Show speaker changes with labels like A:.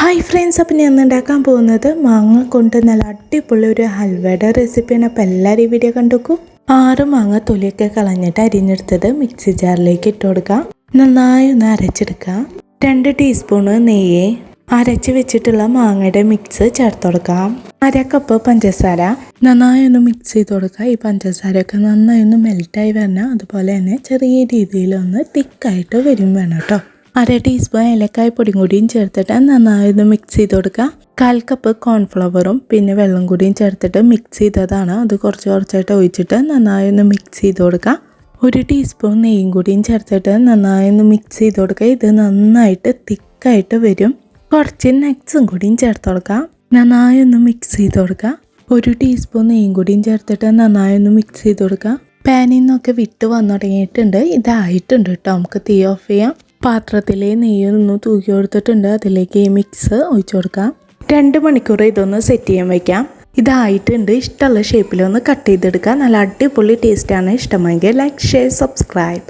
A: Hi friends, അപ്പം ഞാൻ ഉണ്ടാക്കാൻ പോകുന്നത് മാങ്ങ കൊണ്ട് നല്ല അടിപൊളി ഒരു ഹൽവയുടെ റെസിപ്പിയാണ്. അപ്പോൾ എല്ലാവരും ഈ വീഡിയോ കണ്ടുനോക്കൂ. 6 മാങ്ങ തൊലിയൊക്കെ കളഞ്ഞിട്ട് അരിഞ്ഞെടുത്തത് മിക്സി ജാറിലേക്ക് ഇട്ട് കൊടുക്കാം. നന്നായി ഒന്ന് അരച്ചെടുക്കാം. 2 ടീസ്പൂണ് നെയ്യ്, അരച്ച് വെച്ചിട്ടുള്ള മാങ്ങയുടെ മിക്സ് ചേർത്ത് കൊടുക്കാം. 1/2 കപ്പ് പഞ്ചസാര നന്നായി ഒന്ന് മിക്സ് ചെയ്ത് കൊടുക്കുക. ഈ പഞ്ചസാരയൊക്കെ നന്നായി ഒന്ന് മെൽറ്റായി വരണം. അതുപോലെ തന്നെ ചെറിയ രീതിയിലൊന്ന് തിക്കായിട്ട് വരും വേണം കേട്ടോ. 1/2 ടീസ്പൂൺ ഏലക്കായ പൊടിയും കൂടിയും ചേർത്തിട്ട് നന്നായി ഒന്ന് മിക്സ് ചെയ്ത് കൊടുക്കുക. 1/4 കപ്പ് കോൺഫ്ലവറും പിന്നെ വെള്ളം കൂടിയും ചേർത്തിട്ട് മിക്സ് ചെയ്തതാണ്. അത് കുറച്ചായിട്ട് ഒഴിച്ചിട്ട് നന്നായി ഒന്ന് മിക്സ് ചെയ്ത് കൊടുക്കുക. 1 ടീസ്പൂൺ നെയ്യും കൂടിയും ചേർത്തിട്ട് നന്നായി ഒന്ന് മിക്സ് ചെയ്ത് കൊടുക്കുക. ഇത് നന്നായിട്ട് തിക്കായിട്ട് വരും. കുറച്ച് നട്ട്സും കൂടിയും ചേർത്ത് കൊടുക്കുക. നന്നായി ഒന്ന് മിക്സ് ചെയ്ത് കൊടുക്കുക. 1 ടീസ്പൂൺ നെയ്യും കൂടിയും ചേർത്തിട്ട് നന്നായി ഒന്ന് മിക്സ് ചെയ്ത് കൊടുക്കുക. പാനിൽ നിന്നൊക്കെ വിട്ട് വന്നു തുടങ്ങിയിട്ടുണ്ട്. ഇതായിട്ടുണ്ട് കേട്ടോ. നമുക്ക് തീ ഓഫ് ചെയ്യാം. പാത്രത്തിൽ നെയ്യൊന്ന് തൂക്കി കൊടുത്തിട്ടുണ്ട്. അതിലേക്ക് ഈ മിക്സ് ഒഴിച്ചു കൊടുക്കാം. 2 മണിക്കൂർ ഇതൊന്ന് സെറ്റ് ചെയ്യാൻ വയ്ക്കാം. ഇതായിട്ടുണ്ട്. ഇഷ്ടമുള്ള ഷേപ്പിലൊന്ന് കട്ട് ചെയ്തെടുക്കാം. നല്ല അടിപൊളി ടേസ്റ്റാണ്. ഇഷ്ടമെങ്കിൽ ലൈക്ക്, ഷെയർ, സബ്സ്ക്രൈബ്.